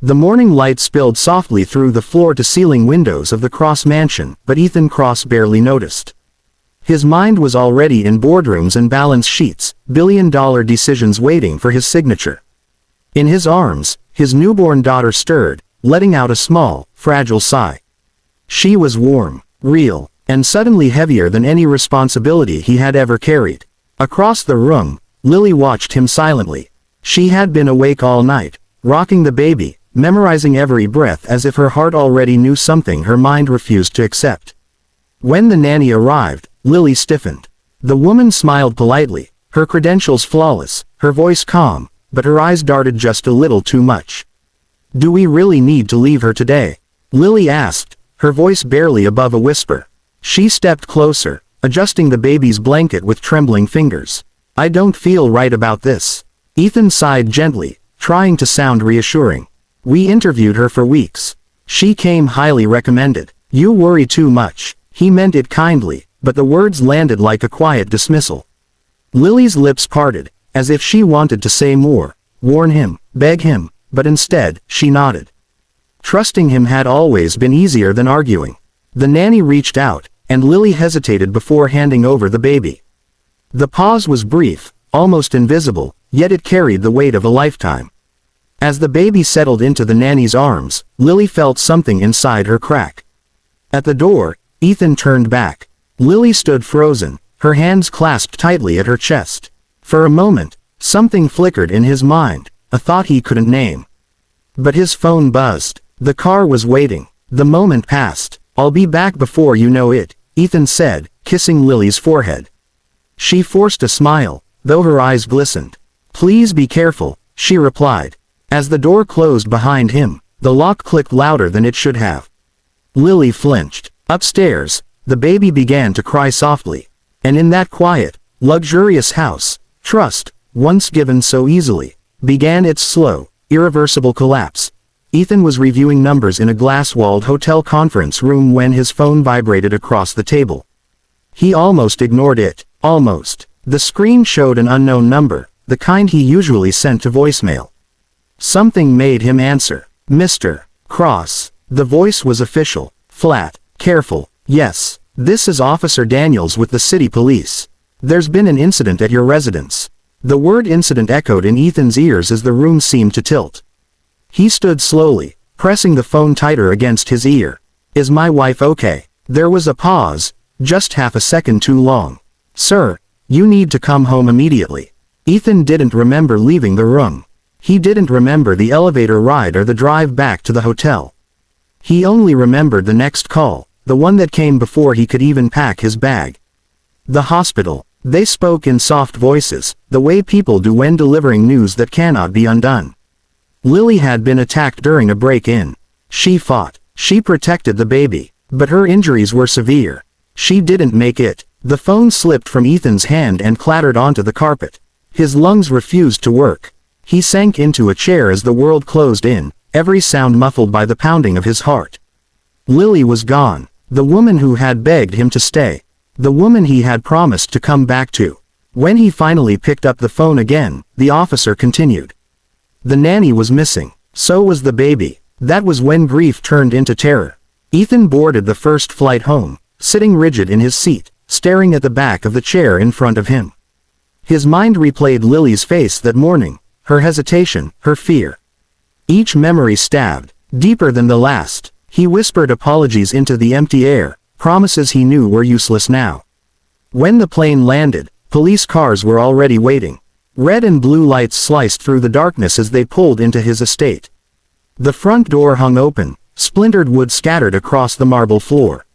The morning light spilled softly through the floor-to-ceiling windows of the Cross mansion, but Ethan Cross barely noticed. His mind was already in boardrooms and balance sheets, billion-dollar decisions waiting for his signature. In his arms, his newborn daughter stirred, letting out a small, fragile sigh. She was warm, real, and suddenly heavier than any responsibility he had ever carried. Across the room, Lily watched him silently. She had been awake all night, rocking the baby, memorizing every breath as if her heart already knew something her mind refused to accept. When the nanny arrived, Lily stiffened. The woman smiled politely, her credentials flawless, her voice calm, but her eyes darted just a little too much. "Do we really need to leave her today?" Lily asked, her voice barely above a whisper. She stepped closer, adjusting the baby's blanket with trembling fingers. "I don't feel right about this." Ethan sighed gently, trying to sound reassuring. "We interviewed her for weeks. She came highly recommended. You worry too much." He meant it kindly, but the words landed like a quiet dismissal. Lily's lips parted, as if she wanted to say more, warn him, beg him, but instead, she nodded. Trusting him had always been easier than arguing. The nanny reached out, and Lily hesitated before handing over the baby. The pause was brief, almost invisible, yet it carried the weight of a lifetime. As the baby settled into the nanny's arms, Lily felt something inside her crack. At the door, Ethan turned back. Lily stood frozen, her hands clasped tightly at her chest. For a moment, something flickered in his mind, a thought he couldn't name. But his phone buzzed. The car was waiting. The moment passed. "I'll be back before you know it," Ethan said, kissing Lily's forehead. She forced a smile, though her eyes glistened. "Please be careful," she replied. As the door closed behind him, the lock clicked louder than it should have. Lily flinched. Upstairs, the baby began to cry softly. And in that quiet, luxurious house, trust, once given so easily, began its slow, irreversible collapse. Ethan was reviewing numbers in a glass-walled hotel conference room when his phone vibrated across the table. He almost ignored it. Almost. The screen showed an unknown number, the kind he usually sent to voicemail. Something made him answer. "Mr. Cross." The voice was official, flat, careful. "Yes, this is Officer Daniels with the city police. There's been an incident at your residence." The word incident echoed in Ethan's ears as the room seemed to tilt. He stood slowly, pressing the phone tighter against his ear. "Is my wife okay?" There was a pause, just half a second too long. "Sir, you need to come home immediately." Ethan didn't remember leaving the room. He didn't remember the elevator ride or the drive back to the hotel. He only remembered the next call, the one that came before he could even pack his bag. The hospital. They spoke in soft voices, the way people do when delivering news that cannot be undone. Lily had been attacked during a break-in. She fought. She protected the baby. But her injuries were severe. She didn't make it. The phone slipped from Ethan's hand and clattered onto the carpet. His lungs refused to work. He sank into a chair as the world closed in, every sound muffled by the pounding of his heart. Lily was gone. The woman who had begged him to stay. The woman he had promised to come back to. When he finally picked up the phone again, the officer continued. The nanny was missing. So was the baby. That was when grief turned into terror. Ethan boarded the first flight home, sitting rigid in his seat, staring at the back of the chair in front of him. His mind replayed Lily's face that morning, her hesitation, her fear. Each memory stabbed, deeper than the last. He whispered apologies into the empty air, promises he knew were useless now. When the plane landed, police cars were already waiting. Red and blue lights sliced through the darkness as they pulled into his estate. The front door hung open, splintered wood scattered across the marble floor.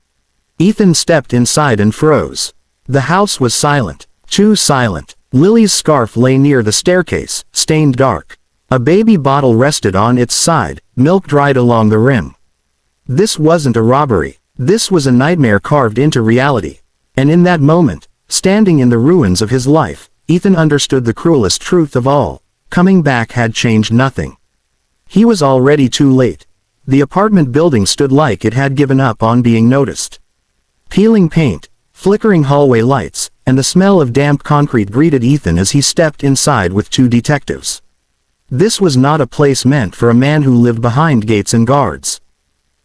Ethan stepped inside and froze. The house was silent, too silent. Lily's scarf lay near the staircase, stained dark. A baby bottle rested on its side, milk dried along the rim. This wasn't a robbery. This was a nightmare carved into reality. And in that moment, standing in the ruins of his life, Ethan understood the cruelest truth of all. Coming back had changed nothing. He was already too late. The apartment building stood like it had given up on being noticed. Peeling paint, flickering hallway lights, and the smell of damp concrete greeted Ethan as he stepped inside with two detectives. This was not a place meant for a man who lived behind gates and guards.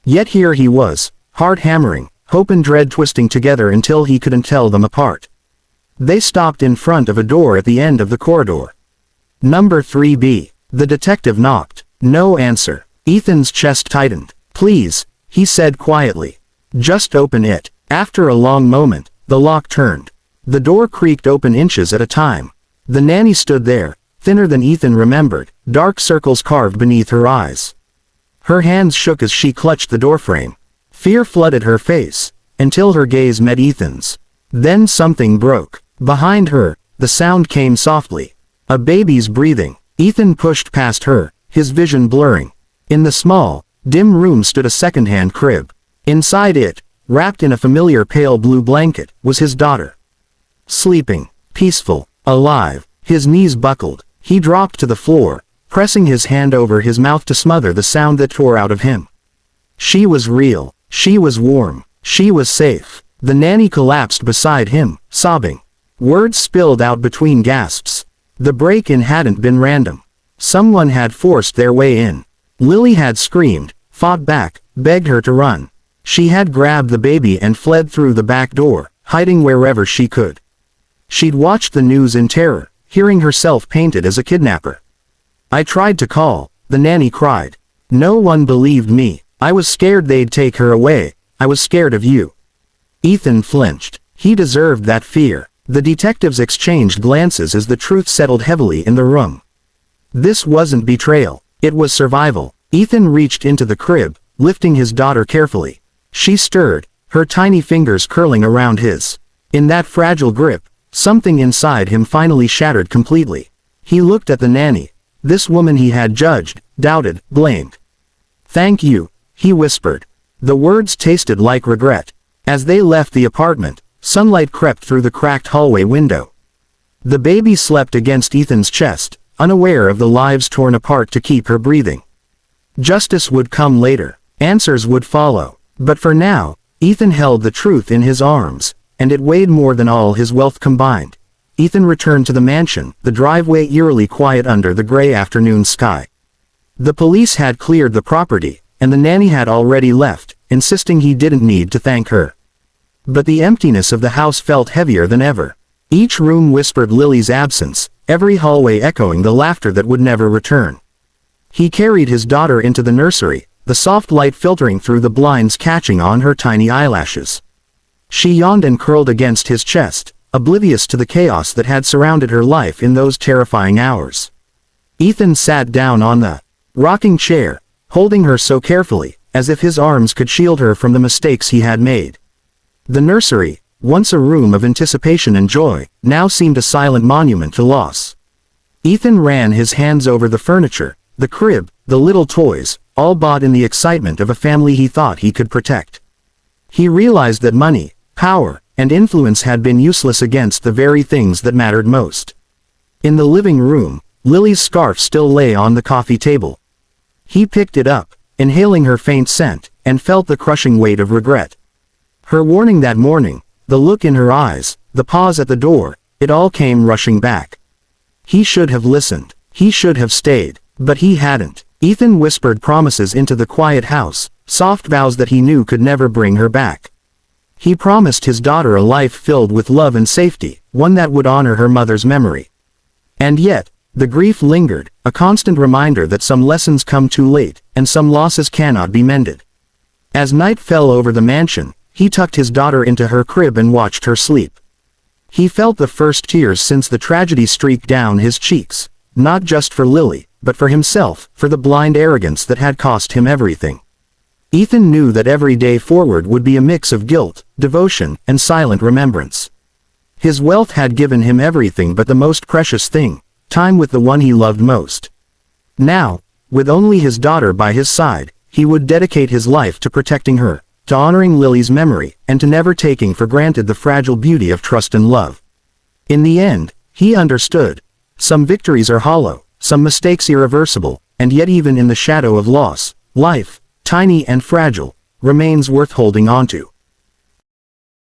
Yet here he was, heart hammering, hope and dread twisting together until he couldn't tell them apart. They stopped in front of a door at the end of the corridor. Number 3B. The detective knocked. No answer. Ethan's chest tightened. Please, he said quietly. Just open it. After a long moment, the lock turned. The door creaked open inches at a time. The nanny stood there, thinner than Ethan remembered, dark circles carved beneath her eyes. Her hands shook as she clutched the doorframe. Fear flooded her face, until her gaze met Ethan's. Then something broke. Behind her, the sound came softly. A baby's breathing. Ethan pushed past her, his vision blurring. In the small, dim room stood a second-hand crib. Inside it, wrapped in a familiar pale blue blanket, was his daughter. Sleeping, peaceful, alive. His knees buckled. He dropped to the floor, pressing his hand over his mouth to smother the sound that tore out of him. She was real. She was warm. She was safe. The nanny collapsed beside him, sobbing. Words spilled out between gasps. The break-in hadn't been random. Someone had forced their way in. Lily had screamed, fought back, begged her to run. She had grabbed the baby and fled through the back door, hiding wherever she could. She'd watched the news in terror, hearing herself painted as a kidnapper. I tried to call, the nanny cried. No one believed me. I was scared they'd take her away. I was scared of you. Ethan flinched. He deserved that fear. The detectives exchanged glances as the truth settled heavily in the room. This wasn't betrayal. It was survival. Ethan reached into the crib, lifting his daughter carefully. She stirred, her tiny fingers curling around his. In that fragile grip, something inside him finally shattered completely. He looked at the nanny. This woman he had judged, doubted, blamed. Thank you, he whispered. The words tasted like regret. As they left the apartment, sunlight crept through the cracked hallway window. The baby slept against Ethan's chest, unaware of the lives torn apart to keep her breathing. Justice would come later. Answers would follow. But for now, Ethan held the truth in his arms, and it weighed more than all his wealth combined. Ethan returned to the mansion, the driveway eerily quiet under the gray afternoon sky. The police had cleared the property, and the nanny had already left, insisting he didn't need to thank her. But the emptiness of the house felt heavier than ever. Each room whispered Lily's absence, every hallway echoing the laughter that would never return. He carried his daughter into the nursery, the soft light filtering through the blinds catching on her tiny eyelashes. She yawned and curled against his chest, oblivious to the chaos that had surrounded her life in those terrifying hours. Ethan sat down on the rocking chair, holding her so carefully, as if his arms could shield her from the mistakes he had made. The nursery, once a room of anticipation and joy, now seemed a silent monument to loss. Ethan ran his hands over the furniture, the crib, the little toys, all bought in the excitement of a family he thought he could protect. He realized that money, power, and influence had been useless against the very things that mattered most. In the living room, Lily's scarf still lay on the coffee table. He picked it up, inhaling her faint scent, and felt the crushing weight of regret. Her warning that morning, the look in her eyes, the pause at the door, it all came rushing back. He should have listened. He should have stayed. But he hadn't. Ethan whispered promises into the quiet house, soft vows that he knew could never bring her back. He promised his daughter a life filled with love and safety, one that would honor her mother's memory. And yet, the grief lingered, a constant reminder that some lessons come too late, and some losses cannot be mended. As night fell over the mansion, he tucked his daughter into her crib and watched her sleep. He felt the first tears since the tragedy streaked down his cheeks, not just for Lily, but for himself, for the blind arrogance that had cost him everything. Ethan knew that every day forward would be a mix of guilt, devotion, and silent remembrance. His wealth had given him everything but the most precious thing, time with the one he loved most. Now, with only his daughter by his side, he would dedicate his life to protecting her, to honoring Lily's memory, and to never taking for granted the fragile beauty of trust and love. In the end, he understood. Some victories are hollow, some mistakes irreversible, and yet even in the shadow of loss, life, tiny and fragile, remains worth holding onto.